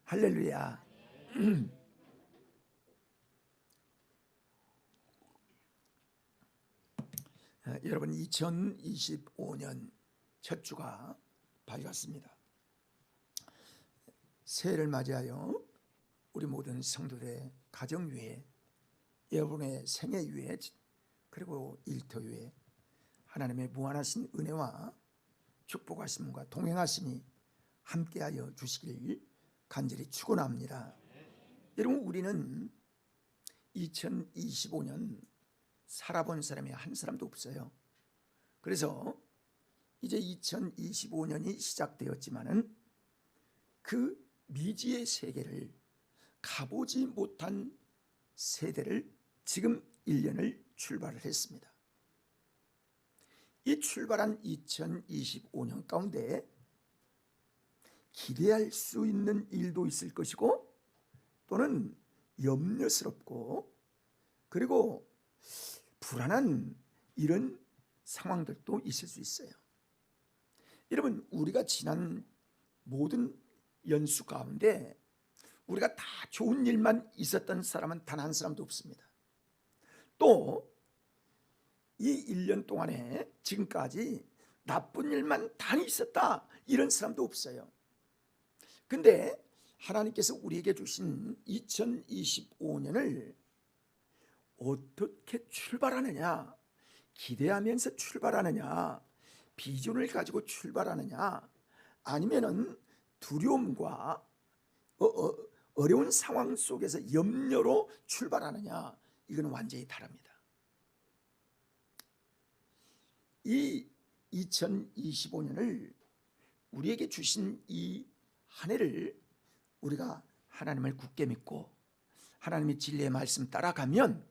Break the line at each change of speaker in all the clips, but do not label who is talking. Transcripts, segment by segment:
할렐루야. 여러분, 2025년 첫 주가 밝았습니다. 새해를 맞이하여 우리 모든 성도들의 가정 위에, 여러분의 생애 위에, 그리고 일터 위에 하나님의 무한하신 은혜와 축복하심과 동행하심이 함께하여 주시길 간절히 축원합니다. 여러분, 우리는 2025년 살아본 사람이 한 사람도 없어요. 그래서 이제 2025년이 시작되었지만은 그 미지의 세계를 가보지 못한 세대를 지금 1년을 출발을 했습니다. 이 출발한 2025년 가운데 기대할 수 있는 일도 있을 것이고, 또는 염려스럽고 그리고 불안한 이런 상황들도 있을 수 있어요. 여러분, 우리가 지난 모든 연수 가운데 우리가 다 좋은 일만 있었던 사람은 단 한 사람도 없습니다. 또 이 1년 동안에 지금까지 나쁜 일만 단 있었다, 이런 사람도 없어요. 근데 하나님께서 우리에게 주신 2025년을 어떻게 출발하느냐, 기대하면서 출발하느냐, 비전을 가지고 출발하느냐, 아니면은 두려움과 어려운 상황 속에서 염려로 출발하느냐, 이건 완전히 다릅니다. 이 2025년을 우리에게 주신 이 한 해를 우리가 하나님을 굳게 믿고 하나님의 진리의 말씀 따라가면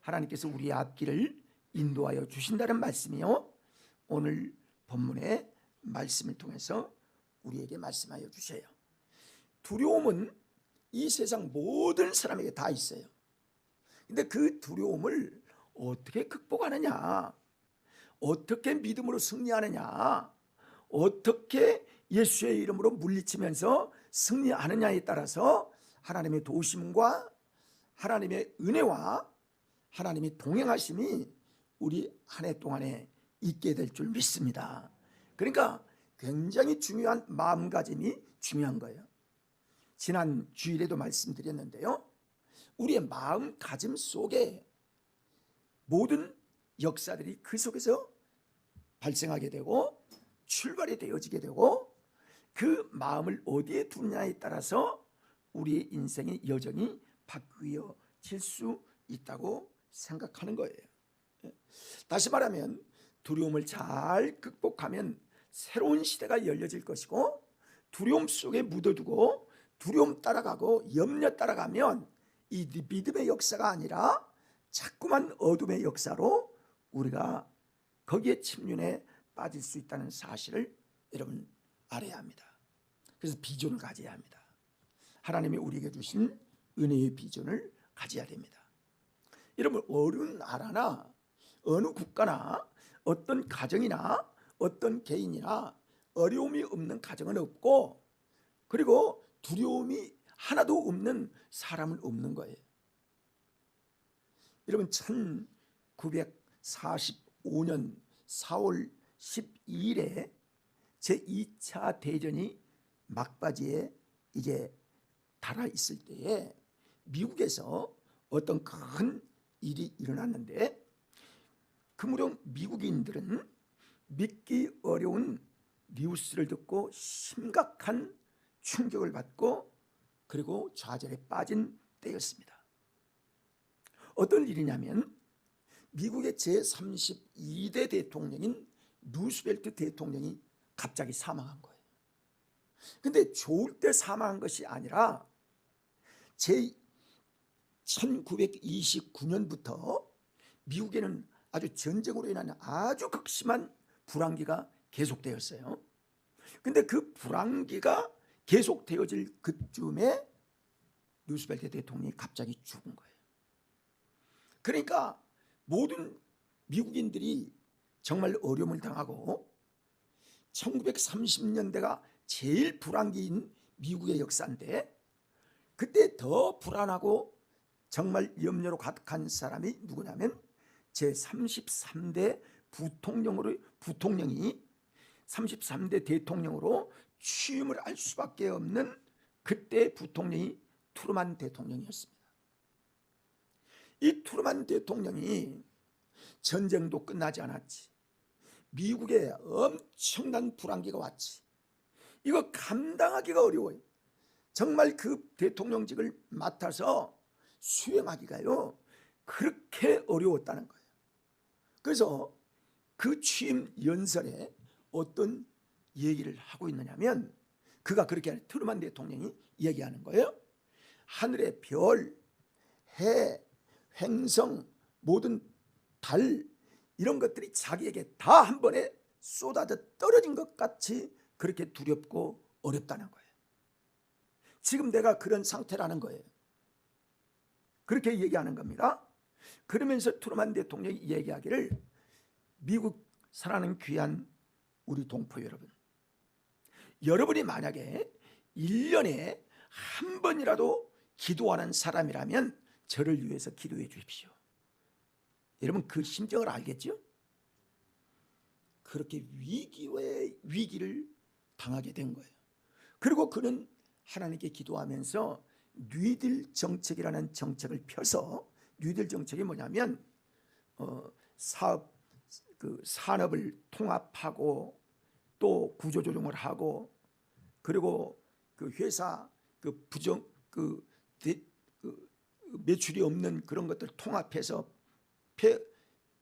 하나님께서 우리의 앞길을 인도하여 주신다는 말씀이요, 오늘 본문의 말씀을 통해서 우리에게 말씀하여 주셔요. 두려움은 이 세상 모든 사람에게 다 있어요. 근데 그 두려움을 어떻게 극복하느냐, 어떻게 믿음으로 승리하느냐, 어떻게 예수의 이름으로 물리치면서 승리하느냐에 따라서 하나님의 도우심과 하나님의 은혜와 하나님의 동행하심이 우리 한 해 동안에 있게 될 줄 믿습니다. 그러니까 굉장히 중요한 마음가짐이 중요한 거예요. 지난 주일에도 말씀드렸는데요, 우리의 마음가짐 속에 모든 역사들이 그 속에서 발생하게 되고 출발이 되어지게 되고, 그 마음을 어디에 두느냐에 따라서 우리의 인생의 여정이 바뀌어질 수 있다고 생각하는 거예요. 다시 말하면 두려움을 잘 극복하면 새로운 시대가 열려질 것이고, 두려움 속에 묻어두고 두려움 따라가고 염려 따라가면 이 믿음의 역사가 아니라 자꾸만 어둠의 역사로 우리가 거기에 침륜에 빠질 수 있다는 사실을 여러분 알아야 합니다. 그래서 비전을 가져야 합니다. 하나님이 우리에게 주신 은혜의 비전을 가져야 됩니다. 여러분, 어느 나라나 어느 국가나 어떤 가정이나 어떤 개인이나 어려움이 없는 가정은 없고, 그리고 두려움이 하나도 없는 사람은 없는 거예요. 여러분, 1945년 4월 12일에 제2차 대전이 막바지에 이제 달아 있을 때에 미국에서 어떤 큰 일이 일어났는데, 그 무렵 미국인들은 믿기 어려운 뉴스를 듣고 심각한 충격을 받고 그리고 좌절에 빠진 때였습니다. 어떤 일이냐면, 미국의 제32대 대통령인 루스벨트 대통령이 갑자기 사망한 거예요. 근데 좋을 때 사망한 것이 아니라 1929년부터 미국에는 아주 전쟁으로 인한 아주 극심한 불황기가 계속되었어요. 근데 그 불황기가 계속되어질 그쯤에 루스벨트 대통령이 갑자기 죽은 거예요. 그러니까 모든 미국인들이 정말 어려움을 당하고, 1930년대가 제일 불황기인 미국의 역사인데 그때 더 불안하고 정말 염려로 가득한 사람이 누구냐면 제33대 부통령이 33대 대통령으로 취임을 할 수밖에 없는 그때 부통령이 트루만 대통령이었습니다. 이 트루만 대통령이 전쟁도 끝나지 않았지, 미국에 엄청난 불황기가 왔지, 이거 감당하기가 어려워요. 정말 그 대통령직을 맡아서 수행하기가요 그렇게 어려웠다는 거예요. 그래서 그 취임 연설에 어떤 얘기를 하고 있느냐면, 그가 그렇게 트루만 대통령이 얘기하는 거예요. 하늘의 별, 해, 횡성, 모든 달, 이런 것들이 자기에게 다 한 번에 쏟아져 떨어진 것 같이 그렇게 두렵고 어렵다는 거예요. 지금 내가 그런 상태라는 거예요. 그렇게 얘기하는 겁니다. 그러면서 트루만 대통령이 얘기하기를, 미국 사랑하는 귀한 우리 동포 여러분, 여러분이 만약에 1년에 한 번이라도 기도하는 사람이라면 저를 위해서 기도해 주십시오. 여러분 그 심정을 알겠죠? 그렇게 위기에 위기를 당하게 된 거예요. 그리고 그는 하나님께 기도하면서 뉴딜 정책이라는 정책을 펴서, 뉴딜 정책이 뭐냐면 산업을 통합하고 또 구조조정을 하고, 그리고 그 회사 매출이 없는 그런 것들 통합해서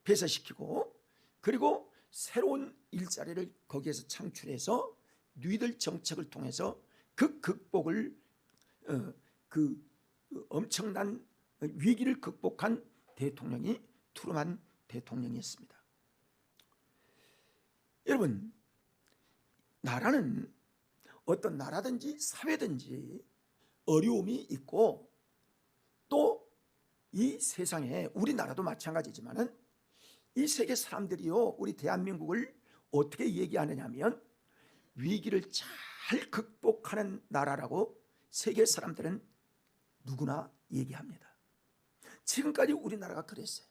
폐쇄시키고, 그리고 새로운 일자리를 거기에서 창출해서 뉴딜 정책을 통해서 그 극복을 엄청난 위기를 극복한 대통령이 트루만 대통령이었습니다. 여러분, 나라는 어떤 나라든지 사회든지 어려움이 있고, 또 이 세상에 우리나라도 마찬가지지만은 이 세계 사람들이요 우리 대한민국을 어떻게 얘기하느냐면 위기를 잘 극복하는 나라라고 세계 사람들은 누구나 얘기합니다. 지금까지 우리나라가 그랬어요.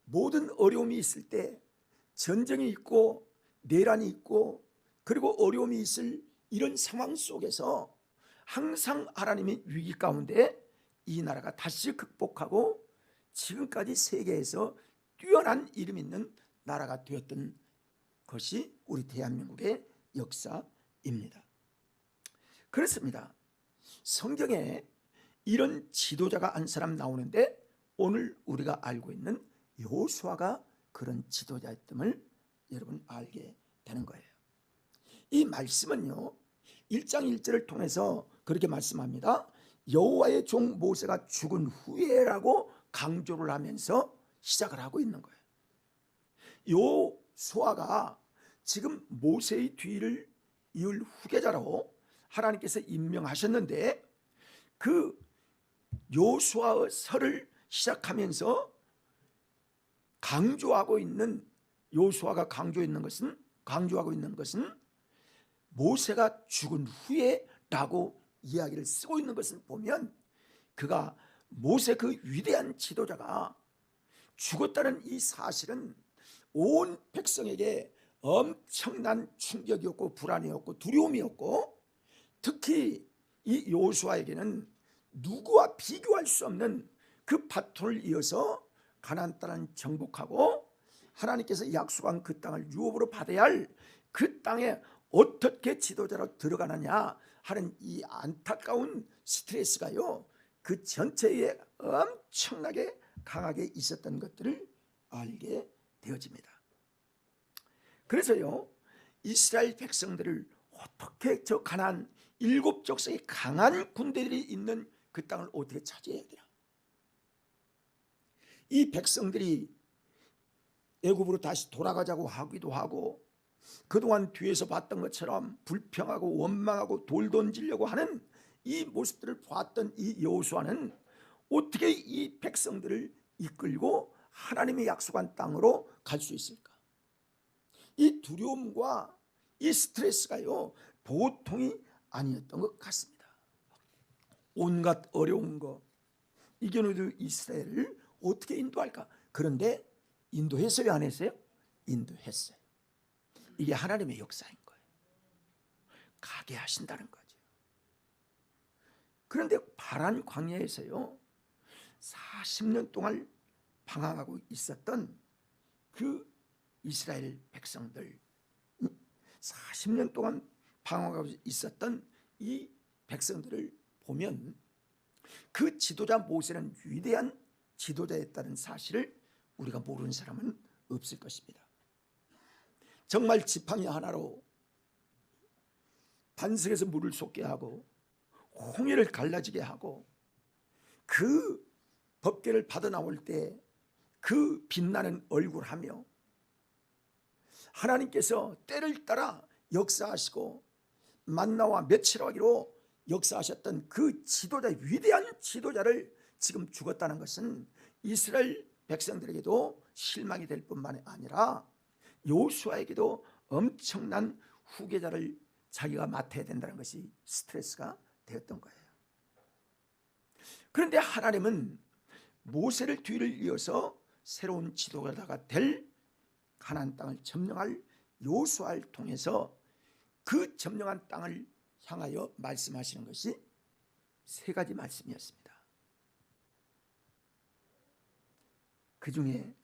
모든 어려움이 있을 때, 전쟁이 있고 내란이 있고 그리고 어려움이 있을 이런 상황 속에서 항상 하나님이 위기 가운데 이 나라가 다시 극복하고 지금까지 세계에서 뛰어난 이름 있는 나라가 되었던 것이 우리 대한민국의 역사입니다. 그렇습니다. 성경에 이런 지도자가 한 사람 나오는데, 오늘 우리가 알고 있는 여호수아가 그런 지도자였음을 여러분 알게 되는 거예요. 이 말씀은요 1장 1절을 통해서 그렇게 말씀합니다. 여호와의 종 모세가 죽은 후에라고 강조를 하면서 시작을 하고 있는 거예요. 여호수아가 지금 모세의 뒤를 이을 후계자로 하나님께서 임명하셨는데, 그 여호수아서를 시작하면서 여호수아가 강조하고 있는 것은 모세가 죽은 후에라고 이야기를 쓰고 있는 것을 보면, 그가 모세 그 위대한 지도자가 죽었다는 이 사실은 온 백성에게 엄청난 충격이었고 불안이었고 두려움이었고, 특히 이 여호수아에게는 누구와 비교할 수 없는 그 바톤을 이어서 가나안 땅을 정복하고 하나님께서 약속한 그 땅을 유업으로 받아야 할 그 땅에 어떻게 지도자로 들어가느냐 하는 이 안타까운 스트레스가요 그 전체에 엄청나게 강하게 있었던 것들을 알게 되어집니다. 그래서요 이스라엘 백성들을 어떻게 저 가나안 7족속의 강한 군대들이 있는 그 땅을 어떻게 차지해야 되나, 이 백성들이 애굽으로 다시 돌아가자고 하기도 하고, 그동안 뒤에서 봤던 것처럼 불평하고 원망하고 돌 던지려고 하는 이 모습들을 봤던 이 여호수아는 어떻게 이 백성들을 이끌고 하나님의 약속한 땅으로 갈 수 있을까? 이 두려움과 이 스트레스가요 보통이 아니었던 것 같습니다. 온갖 어려운 거 이겨내도 이스라엘을 어떻게 인도할까? 그런데 인도했어요, 안 했어요? 인도했어요. 이게 하나님의 역사인 거예요. 가게 하신다는 거죠. 그런데 파란 광야에서요 40년 동안 방황하고 있었던 그 이스라엘 백성들, 40년 동안 방황하고 있었던 이 백성들을 보면 그 지도자 모세는 위대한 지도자였다는 사실을 우리가 모르는 사람은 없을 것입니다. 정말 지팡이 하나로 반석에서 물을 솟게 하고 홍해를 갈라지게 하고 그 법궤를 받아 나올 때 그 빛나는 얼굴하며 하나님께서 때를 따라 역사하시고 만나와 며칠하기로 역사하셨던 그 지도자, 위대한 지도자를 지금 죽었다는 것은 이스라엘 백성들에게도 실망이 될 뿐만 아니라 여호수아에게도 엄청난 후계자를 자기가 맡아야 된다는 것이 스트레스가 되었던 거예요. 그런데 하나님은 모세를 뒤를 이어서 새로운 지도자가 될 가나안 땅을 점령할 여호수아를 통해서 그 점령한 땅을 향하여 말씀하시는 것이 세 가지 말씀이었습니다. 그 중에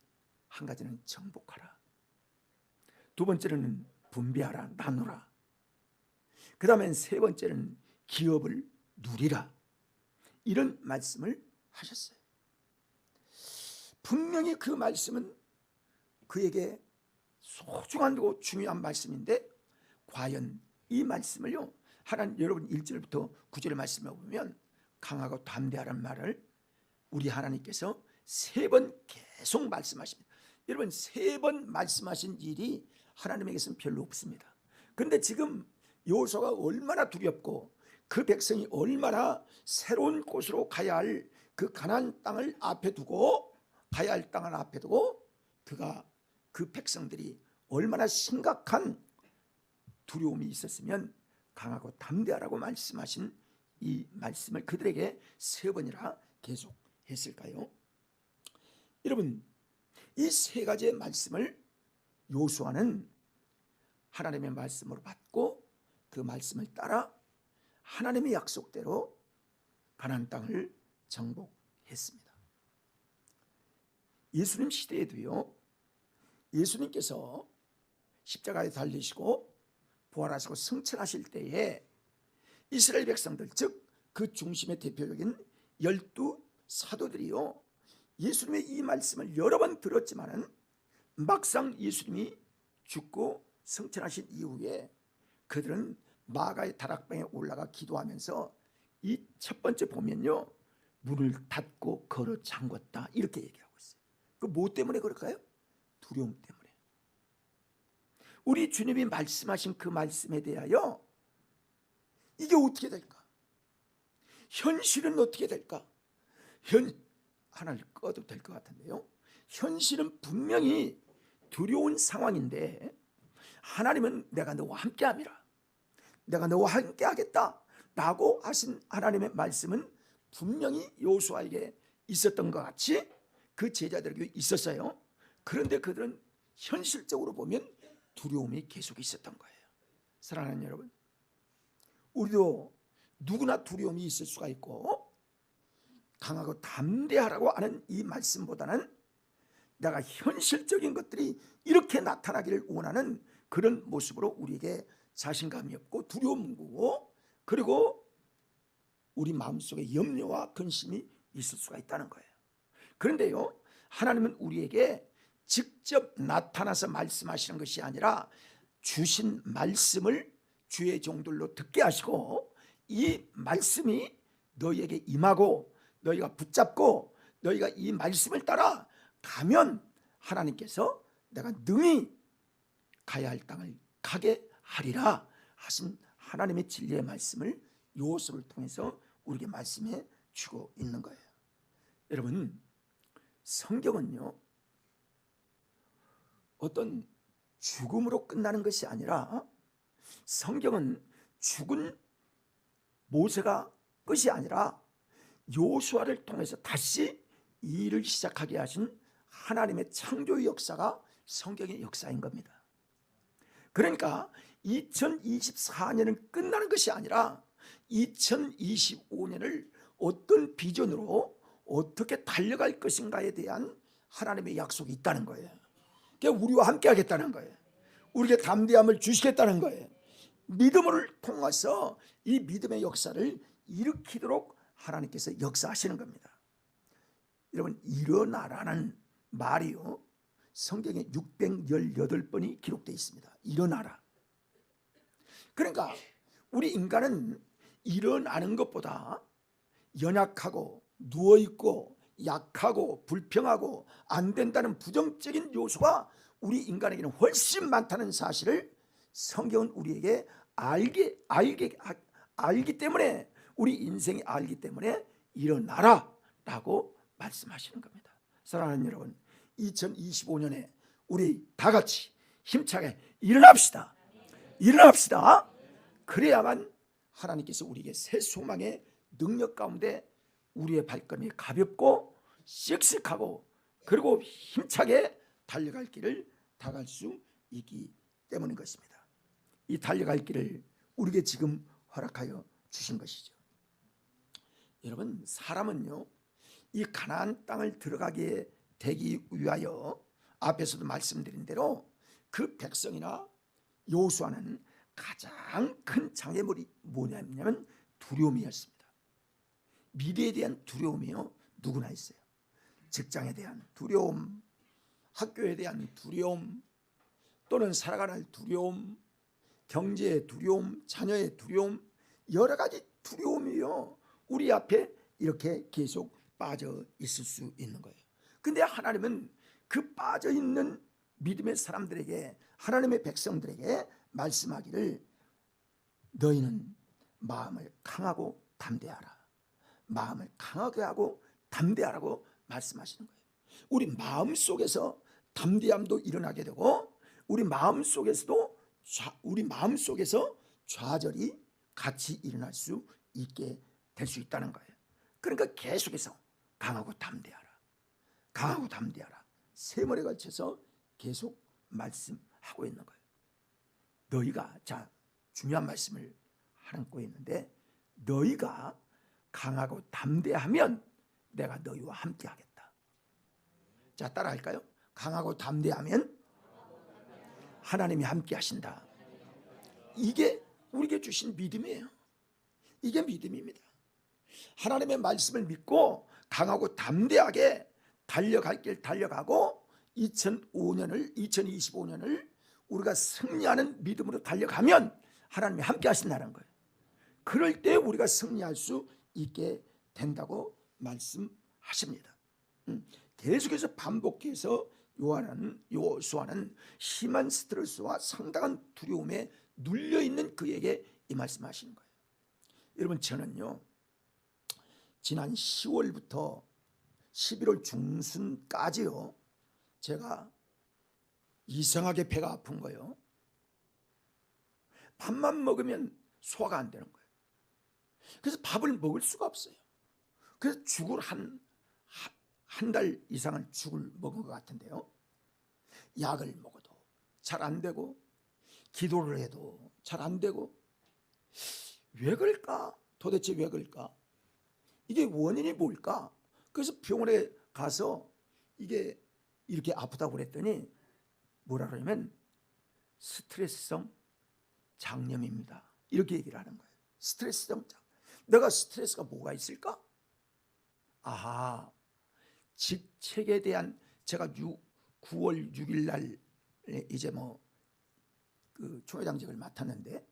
한 가지는 정복하라, 두 번째는 분배하라, 나누라, 그 다음엔 세 번째는 기업을 누리라, 이런 말씀을 하셨어요. 분명히 그 말씀은 그에게 소중하고 중요한 말씀인데 과연 이 말씀을요 하나님, 여러분 1절부터 9절의 말씀을 보면 강하고 담대하라는 말을 우리 하나님께서 세 번 계속 말씀하십니다. 여러분 3번 말씀하신 일이 하나님에게서는 별로 없습니다. 그런데 지금 여호수아가 얼마나 두렵고 그 백성이 얼마나 새로운 곳으로 가야 할 그 가나안 땅을 앞에 두고 가야 할 땅을 앞에 두고 그 백성들이 얼마나 심각한 두려움이 있었으면 강하고 담대하라고 말씀하신 이 말씀을 그들에게 3번이나 계속했을까요? 여러분 이 3가지의 말씀을 여호수아는 하나님의 말씀으로 받고 그 말씀을 따라 하나님의 약속대로 가나안 땅을 정복했습니다. 예수님 시대에도요 예수님께서 십자가에 달리시고 부활하시고 승천하실 때에 이스라엘 백성들, 즉 그 중심의 대표적인 12 사도들이요 예수님의 이 말씀을 여러 번 들었지만은 막상 예수님이 죽고 승천하신 이후에 그들은 마가의 다락방에 올라가 기도하면서 이 첫 번째 보면요 문을 닫고 걸어 잠궜다 이렇게 얘기하고 있어요. 그 뭐 때문에 그럴까요? 두려움 때문에. 우리 주님이 말씀하신 그 말씀에 대하여 이게 어떻게 될까? 현실은 어떻게 될까? 하나를 꺼도 될 것 같은데요, 현실은 분명히 두려운 상황인데 하나님은 내가 너와 함께함이라, 내가 너와 함께하겠다 라고 하신 하나님의 말씀은 분명히 여호수아에게 있었던 것 같이 그 제자들에게 있었어요. 그런데 그들은 현실적으로 보면 두려움이 계속 있었던 거예요. 사랑하는 여러분, 우리도 누구나 두려움이 있을 수가 있고 강하고 담대하라고 하는 이 말씀보다는 내가 현실적인 것들이 이렇게 나타나기를 원하는 그런 모습으로 우리에게 자신감이 없고 두려움이 오고 그리고 우리 마음속에 염려와 근심이 있을 수가 있다는 거예요. 그런데요 하나님은 우리에게 직접 나타나서 말씀하시는 것이 아니라 주신 말씀을 주의 종들로 듣게 하시고 이 말씀이 너희에게 임하고 너희가 붙잡고 너희가 이 말씀을 따라 가면 하나님께서 내가 능히 가야 할 땅을 가게 하리라 하신 하나님의 진리의 말씀을 여호수아를 통해서 우리에게 말씀해 주고 있는 거예요. 여러분 성경은요 어떤 죽음으로 끝나는 것이 아니라 성경은 죽은 모세가 끝이 아니라 여호수아를 통해서 다시 이 일을 시작하게 하신 하나님의 창조의 역사가 성경의 역사인 겁니다. 그러니까 2024년은 끝나는 것이 아니라 2025년을 어떤 비전으로 어떻게 달려갈 것인가에 대한 하나님의 약속이 있다는 거예요. 그러니까 우리와 함께 하겠다는 거예요. 우리에게 담대함을 주시겠다는 거예요. 믿음을 통해서 이 믿음의 역사를 일으키도록 하나님께서 역사하시는 겁니다. 여러분, 일어나라는 말이요, 성경에 618번이 기록되어 있습니다. 일어나라. 그러니까 우리 인간은 일어나는 것보다 연약하고 누워있고 약하고 불평하고 안 된다는 부정적인 요소가 우리 인간에게는 훨씬 많다는 사실을 성경은 우리에게 알기 때문에, 우리 인생이 알기 때문에 일어나라 라고 말씀하시는 겁니다. 사랑하는 여러분, 2025년에 우리 다 같이 힘차게 일어납시다. 일어납시다. 그래야만 하나님께서 우리에게 새 소망의 능력 가운데 우리의 발걸음이 가볍고 씩씩하고 그리고 힘차게 달려갈 길을 다갈 수 있기 때문인 것입니다. 이 달려갈 길을 우리에게 지금 허락하여 주신 것이죠. 여러분, 사람은요, 이 가나안 땅을 들어가게 되기 위하여 앞에서도 말씀드린 대로 그 백성이나 여호수아는 가장 큰 장애물이 뭐냐면 두려움이었습니다. 미래에 대한 두려움이요, 누구나 있어요. 직장에 대한 두려움, 학교에 대한 두려움, 또는 살아가는 두려움, 경제의 두려움, 자녀의 두려움, 여러 가지 두려움이요, 우리 앞에 이렇게 계속 빠져 있을 수 있는 거예요. 근데 하나님은 그 빠져 있는 믿음의 사람들에게, 하나님의 백성들에게 말씀하기를, 너희는 마음을 강하고 담대하라. 마음을 강하게 하고 담대하라고 말씀하시는 거예요. 우리 마음 속에서 담대함도 일어나게 되고, 우리 마음 속에서 좌절이 같이 일어날 수 있게 될 수 있다는 거예요. 그러니까 계속해서 강하고 담대하라, 강하고 담대하라, 세 번에 걸쳐서 계속 말씀하고 있는 거예요. 너희가, 자, 중요한 말씀을 하고 있는데, 너희가 강하고 담대하면 내가 너희와 함께 하겠다. 자, 따라 할까요? 강하고 담대하면 하나님이 함께 하신다. 이게 우리에게 주신 믿음이에요. 이게 믿음입니다. 하나님의 말씀을 믿고 강하고 담대하게 달려갈 길 달려가고 2025년을 우리가 승리하는 믿음으로 달려가면 하나님이 함께 하신다는 거예요. 그럴 때 우리가 승리할 수 있게 된다고 말씀하십니다. 계속해서 반복해서 여호수아는 심한 스트레스와 상당한 두려움에 눌려있는 그에게 이 말씀하시는 거예요. 여러분, 저는요, 지난 10월부터 11월 중순까지요, 제가 이상하게 배가 아픈 거예요. 밥만 먹으면 소화가 안 되는 거예요. 그래서 밥을 먹을 수가 없어요. 그래서 죽을 한 달 이상은 죽을 먹은 것 같은데요, 약을 먹어도 잘 안 되고 기도를 해도 잘 안 되고, 왜 그럴까? 도대체 왜 그럴까? 이게 원인이 뭘까? 그래서 병원에 가서 이게 이렇게 아프다고 그랬더니 뭐라 그러냐면 스트레스성 장염입니다, 이렇게 얘기를 하는 거예요. 스트레스성 장염. 내가 스트레스가 뭐가 있을까? 아하, 직책에 대한, 제가 9월 6일 날 이제 그 총회장직을 맡았는데,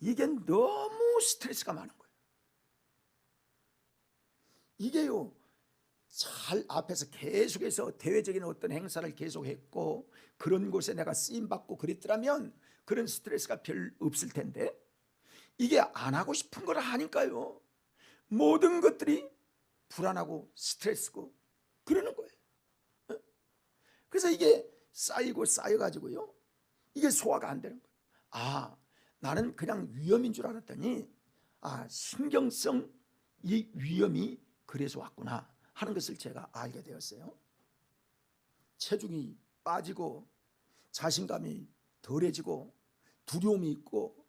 이게 너무 스트레스가 많은 거예요. 이게요, 잘 앞에서 계속해서 대외적인 어떤 행사를 계속했고 그런 곳에 내가 쓰임받고 그랬더라면 그런 스트레스가 별 없을 텐데, 이게 안 하고 싶은 걸 하니까요, 모든 것들이 불안하고 스트레스고 그러는 거예요. 그래서 이게 쌓여가지고요, 이게 소화가 안 되는 거예요. 아, 나는 그냥 위험인 줄 알았더니 신경성 이 위험이 그래서 왔구나 하는 것을 제가 알게 되었어요. 체중이 빠지고 자신감이 덜해지고 두려움이 있고,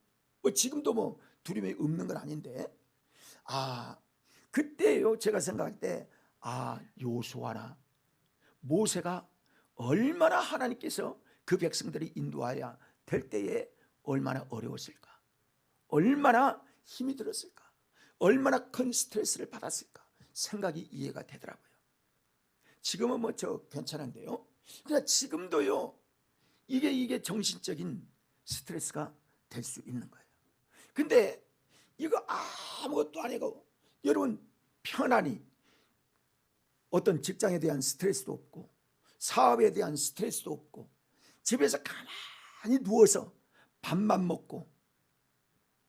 지금도 두려움이 없는 건 아닌데, 그때요 제가 생각할 때 여호수아나 모세가 얼마나 하나님께서 그 백성들이 인도하여야 될 때에 얼마나 어려웠을까, 얼마나 힘이 들었을까, 얼마나 큰 스트레스를 받았을까 생각이 이해가 되더라고요. 지금은 저 괜찮은데요, 그러나 지금도요 이게 정신적인 스트레스가 될 수 있는 거예요. 근데 이거 아무것도 아니고 여러분 편안히 어떤 직장에 대한 스트레스도 없고 사업에 대한 스트레스도 없고 집에서 가만히 누워서 밥만 먹고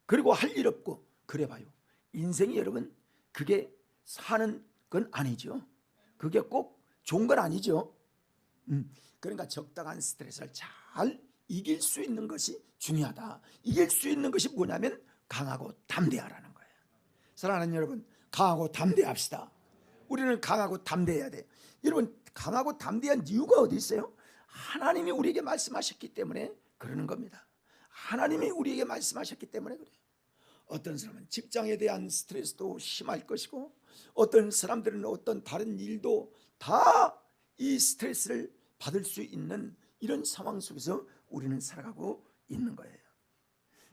그리고 할 일 없고 그래 봐요. 인생이 여러분 그게 사는 건 아니죠. 그게 꼭 좋은 건 아니죠. 그러니까 적당한 스트레스를 잘 이길 수 있는 것이 중요하다. 이길 수 있는 것이 뭐냐면 강하고 담대하라는 거예요. 사랑하는 여러분, 강하고 담대합시다. 우리는 강하고 담대해야 돼. 여러분, 강하고 담대한 이유가 어디 있어요? 하나님이 우리에게 말씀하셨기 때문에 그러는 겁니다. 하나님이 우리에게 말씀하셨기 때문에 그래요. 어떤 사람은 직장에 대한 스트레스도 심할 것이고 어떤 사람들은 어떤 다른 일도 다 이 스트레스를 받을 수 있는 이런 상황 속에서 우리는 살아가고 있는 거예요.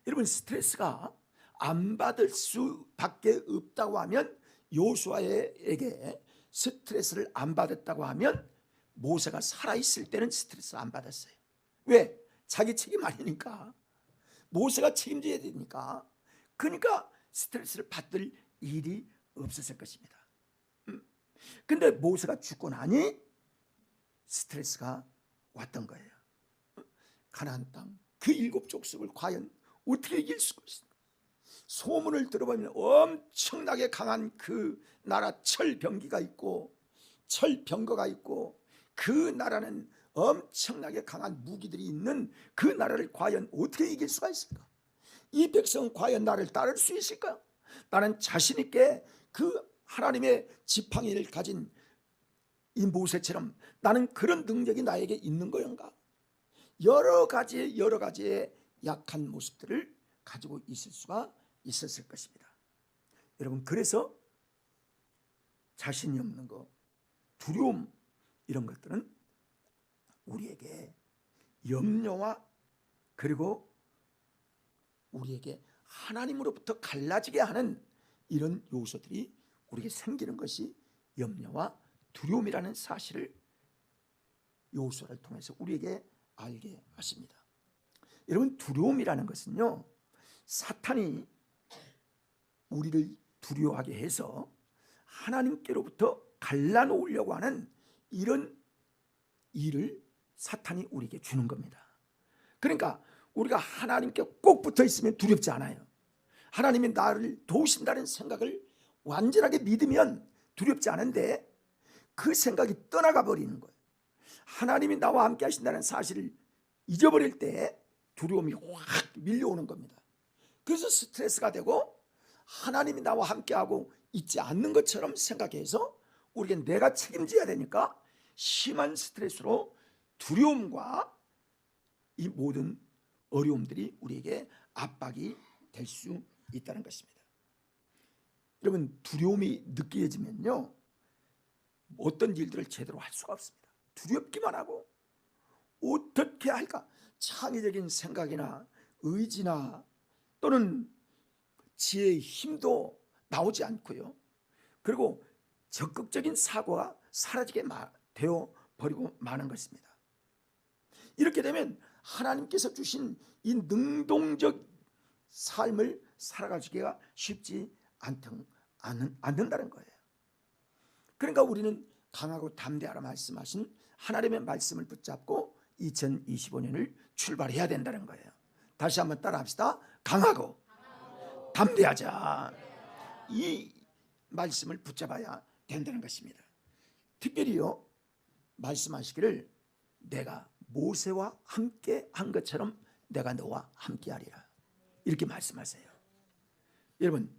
여러분, 스트레스가 안 받을 수밖에 없다고 하면, 여호수아에게 스트레스를 안 받았다고 하면 모세가 살아있을 때는 스트레스를 안 받았어요. 왜? 자기 책임 아니니까. 모세가 책임져야 되니까. 그러니까 스트레스를 받을 일이 없었을 것입니다. 근데 모세가 죽고 나니 스트레스가 왔던 거예요. 가나안 땅 그 7족속을 과연 어떻게 이길 수가 있습니까? 소문을 들어보면 엄청나게 강한 그 나라 철병기가 있고 철병거가 있고 그 나라는 엄청나게 강한 무기들이 있는 그 나라를 과연 어떻게 이길 수가 있을까? 이 백성은 과연 나를 따를 수 있을까? 나는 자신 있게 그 하나님의 지팡이를 가진 이 모세처럼 나는 그런 능력이 나에게 있는 거인가? 여러 가지의 약한 모습들을 가지고 있을 수가 있었을 것입니다. 여러분, 그래서 자신이 없는 것, 두려움, 이런 것들은 우리에게 염려와 그리고 우리에게 하나님으로부터 갈라지게 하는 이런 요소들이 우리에게 생기는 것이 염려와 두려움이라는 사실을 여호수아를 통해서 우리에게 알게 하십니다. 여러분, 두려움이라는 것은요, 사탄이 우리를 두려워하게 해서 하나님께로부터 갈라놓으려고 하는 이런 일을 사탄이 우리에게 주는 겁니다. 그러니까 우리가 하나님께 꼭 붙어 있으면 두렵지 않아요. 하나님이 나를 도우신다는 생각을 완전하게 믿으면 두렵지 않은데 그 생각이 떠나가 버리는 거예요. 하나님이 나와 함께 하신다는 사실을 잊어버릴 때 두려움이 확 밀려오는 겁니다. 그래서 스트레스가 되고 하나님이 나와 함께하고 있지 않는 것처럼 생각해서 우리가 내가 책임져야 되니까 심한 스트레스로 두려움과 이 모든 어려움들이 우리에게 압박이 될 수 있다는 것입니다. 여러분, 두려움이 느껴지면요 어떤 일들을 제대로 할 수가 없습니다. 두렵기만 하고 어떻게 할까? 창의적인 생각이나 의지나 또는 지혜의 힘도 나오지 않고요. 그리고 적극적인 사고가 사라지게 되어 버리고 마는 것입니다. 이렇게 되면 하나님께서 주신 이 능동적 삶을 살아가기가 쉽지 않는다는 거예요. 그러니까 우리는 강하고 담대하라 말씀하신 하나님의 말씀을 붙잡고 2025년을 출발해야 된다는 거예요. 다시 한번 따라합시다. 강하고 담대하자. 이 말씀을 붙잡아야 된다는 것입니다. 특별히요, 말씀하시기를 내가 모세와 함께 한 것처럼 내가 너와 함께 하리라, 이렇게 말씀하세요. 여러분,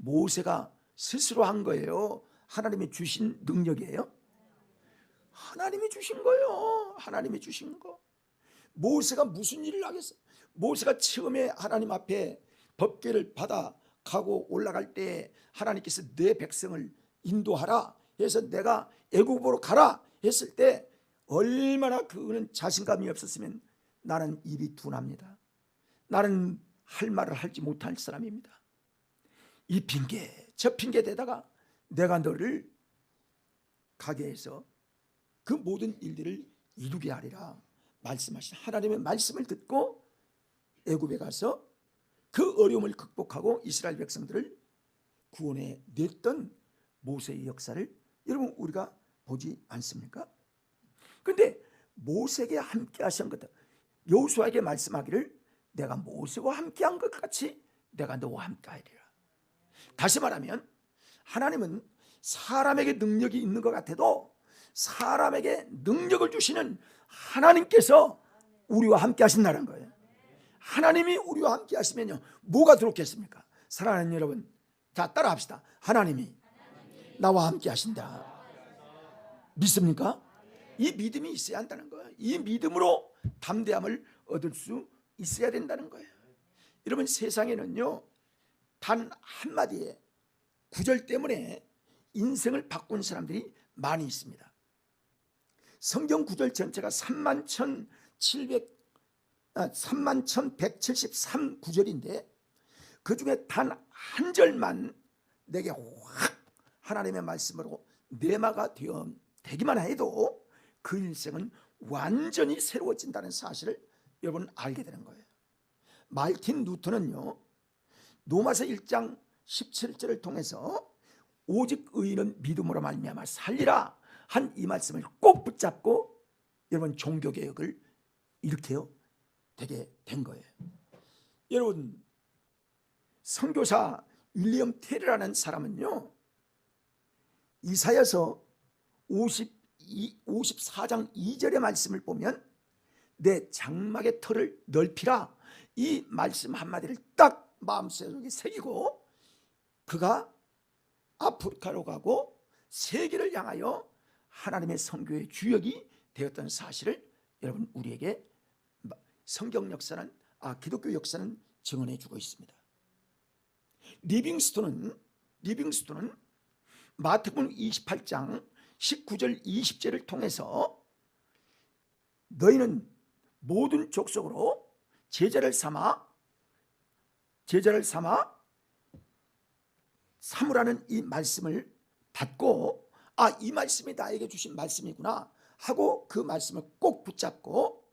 모세가 스스로 한 거예요? 하나님이 주신 능력이에요? 하나님이 주신 거예요. 하나님이 주신 거. 모세가 무슨 일을 하겠어요? 모세가 처음에 하나님 앞에 법궤를 받아 가고 올라갈 때 하나님께서 내 백성을 인도하라 해서 내가 애굽으로 가라 했을 때 얼마나 그는 자신감이 없었으면 나는 입이 둔합니다. 나는 할 말을 하지 못할 사람입니다. 이 핑계 저 핑계 대다가 내가 너를 가게 해서 그 모든 일들을 이루게 하리라 말씀하신 하나님의 말씀을 듣고 애굽에 가서 그 어려움을 극복하고 이스라엘 백성들을 구원해 냈던 모세의 역사를 여러분 우리가 보지 않습니까? 그런데 모세에게 함께 하신 것, 여호수아에게 말씀하기를 내가 모세와 함께 한 것 같이 내가 너와 함께 하리라. 다시 말하면 하나님은 사람에게 능력이 있는 것 같아도 사람에게 능력을 주시는 하나님께서 우리와 함께 하신다는 거예요. 하나님이 우리와 함께 하시면요 뭐가 들었겠습니까? 사랑하는 여러분, 자 따라합시다. 하나님이 나와 함께 하신다. 믿습니까? 이 믿음이 있어야 한다는 거예요. 이 믿음으로 담대함을 얻을 수 있어야 된다는 거예요. 여러분 세상에는요 단 한마디의 구절 때문에 인생을 바꾼 사람들이 많이 있습니다. 성경 구절 전체가 31,173 구절인데 그 중에 단 한 절만 내게 확 하나님의 말씀으로 내마가 되기만 해도 그 인생은 완전히 새로워진다는 사실을 여러분 알게 되는 거예요. 말틴 루터는요 로마서 1장 17절을 통해서 오직 의인은 믿음으로 말미암아 살리라 한 이 말씀을 꼭 붙잡고 여러분 종교개혁을 일으켜요 되게 된 거예요. 여러분 선교사 윌리엄 테리라는 사람은요 이사야서 54장 2절의 말씀을 보면 내 장막의 털을 넓히라 이 말씀 한마디를 딱 마음속에 새기고 그가 아프리카로 가고 세계를 향하여 하나님의 선교의 주역이 되었던 사실을 여러분 우리에게 성경 역사는 기독교 역사는 증언해 주고 있습니다. 리빙스톤은 마태복음 28장 19절 20절을 통해서 너희는 모든 족속으로 제자를 삼아 삼으라는 이 말씀을 받고 이 말씀이 나에게 주신 말씀이구나 하고 그 말씀을 꼭 붙잡고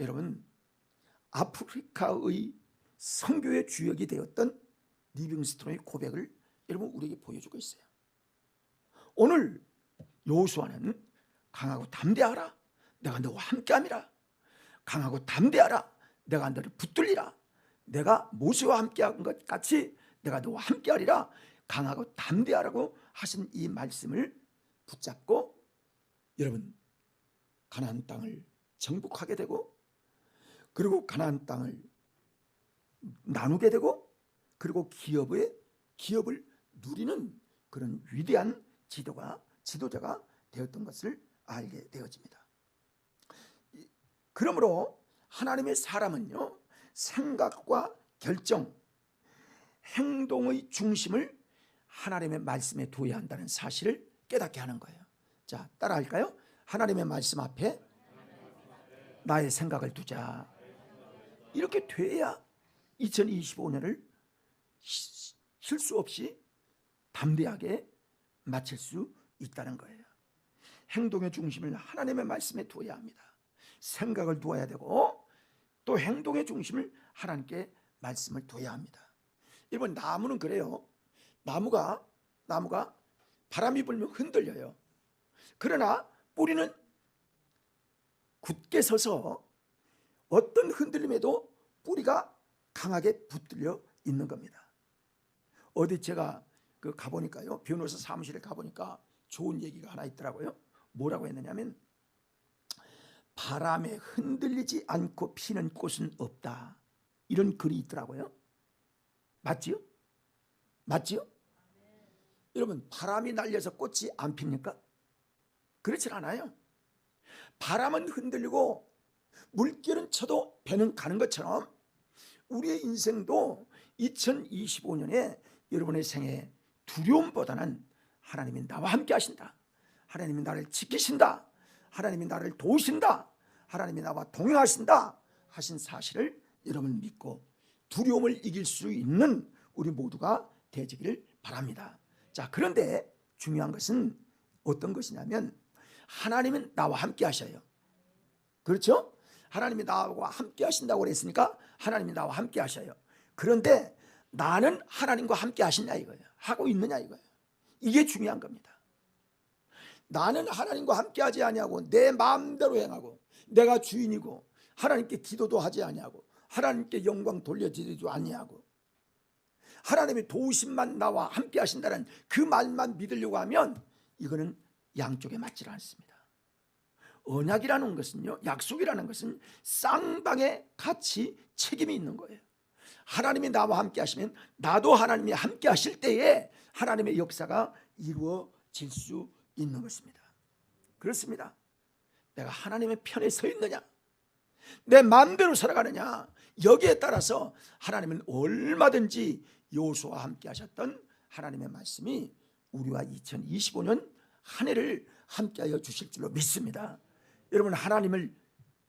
여러분 아프리카의 선교의 주역이 되었던 리빙스톤의 고백을 여러분 우리에게 보여주고 있어요. 오늘 여호수아는 강하고 담대하라 내가 너와 함께함이라. 강하고 담대하라 내가 너를 붙들리라. 내가 모세와 함께한 것 같이 내가 너와 함께하리라. 강하고 담대하라고 하신 이 말씀을 붙잡고 여러분 가나안 땅을 정복하게 되고 그리고 가나안 땅을 나누게 되고 그리고 기업을 누리는 그런 위대한 지도자가 되었던 것을 알게 되어집니다. 그러므로 하나님의 사람은요 생각과 결정, 행동의 중심을 하나님의 말씀에 둬야 한다는 사실을 깨닫게 하는 거예요. 자, 따라할까요? 하나님의 말씀 앞에 나의 생각을 두자. 이렇게 돼야 2025년을 실수 없이 담대하게 마칠 수 있다는 거예요. 행동의 중심을 하나님의 말씀에 두어야 합니다. 생각을 두어야 되고 또 행동의 중심을 하나님께 말씀을 두어야 합니다. 여러분 나무는 그래요. 나무가 바람이 불면 흔들려요. 그러나 뿌리는 굳게 서서 어떤 흔들림에도 뿌리가 강하게 붙들려 있는 겁니다. 어디 제가 가보니까요 변호사 사무실에 가보니까 좋은 얘기가 하나 있더라고요. 뭐라고 했느냐면 바람에 흔들리지 않고 피는 꽃은 없다 이런 글이 있더라고요. 맞지요? 여러분, 바람이 날려서 꽃이 안 핍니까? 그렇진 않아요. 바람은 흔들리고 물결은 쳐도 배는 가는 것처럼 우리의 인생도 2025년에 여러분의 생에 두려움보다는 하나님이 나와 함께 하신다, 하나님이 나를 지키신다, 하나님이 나를 도우신다, 하나님이 나와 동행하신다 하신 사실을 여러분 믿고 두려움을 이길 수 있는 우리 모두가 되시기를 바랍니다. 자, 그런데 중요한 것은 어떤 것이냐면 하나님은 나와 함께 하셔요. 그렇죠? 하나님이 나와 함께 하신다고 그랬으니까 하나님이 나와 함께 하셔요. 그런데 나는 하나님과 함께 하시냐 이거예요. 하고 있느냐 이거예요. 이게 중요한 겁니다. 나는 하나님과 함께 하지 아니하고 내 마음대로 행하고 내가 주인이고 하나님께 기도도 하지 아니하고 하나님께 영광 돌려드리지도 아니하고 하나님의 도우심만 나와 함께 하신다는 그 말만 믿으려고 하면 이거는 양쪽에 맞지 않습니다. 언약이라는 것은요, 약속이라는 것은 쌍방의 같이 책임이 있는 거예요. 하나님이 나와 함께 하시면 나도 하나님이 함께 하실 때에 하나님의 역사가 이루어질 수 있는 것입니다. 그렇습니다. 내가 하나님의 편에 서 있느냐, 내 마음대로 살아가느냐, 여기에 따라서 하나님은 얼마든지 여호수아와 함께 하셨던 하나님의 말씀이 우리와 2025년 한 해를 함께하여 주실 줄로 믿습니다. 여러분, 하나님을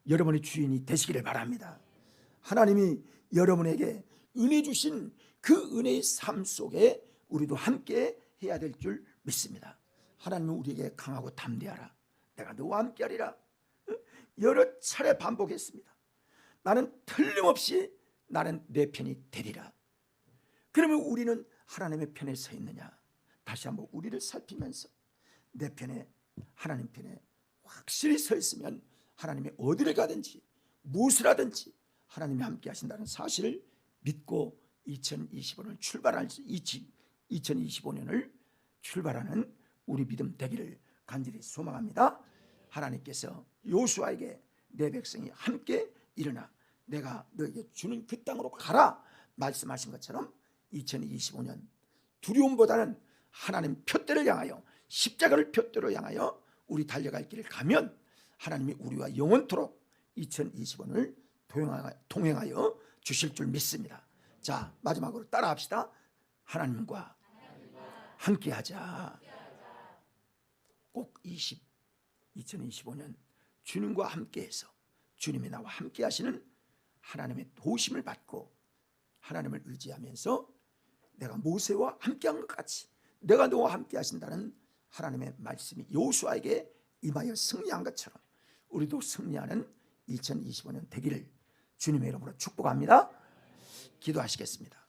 여러분의 주인이 되시기를 바랍니다. 하나님이 여러분에게 은혜 주신 그 은혜의 삶 속에 우리도 함께 해야 될 줄 믿습니다. 하나님은 우리에게 강하고 담대하라, 내가 너와 함께하리라 여러 차례 반복했습니다. 나는 틀림없이 나는 내 편이 되리라. 그러면 우리는 하나님의 편에 서 있느냐, 다시 한번 우리를 살피면서 내 편에, 하나님 편에 확실히 서 있으면 하나님이 어디를 가든지 무엇을 하든지 하나님이 함께 하신다는 사실을 믿고 2025년을 출발하는 우리 믿음 되기를 간절히 소망합니다. 하나님께서 여호수아에게 내 백성이 함께 일어나 내가 너에게 주는 그 땅으로 가라 말씀하신 것처럼 2025년 두려움보다는 하나님 표대를 향하여, 십자가를 표대로 향하여 우리 달려갈 길을 가면 하나님이 우리와 영원토록 2025년을 동행하여 주실 줄 믿습니다. 자, 마지막으로 따라합시다. 하나님과 함께하자. 꼭 2025년 주님과 함께해서 주님이 나와 함께 하시는 하나님의 도우심을 받고 하나님을 의지하면서 내가 모세와 함께한 것 같이 내가 너와 함께 하신다는 하나님의 말씀이 여호수아에게 임하여 승리한 것처럼 우리도 승리하는 2025년 되기를 주님의 이름으로 축복합니다. 기도하시겠습니다.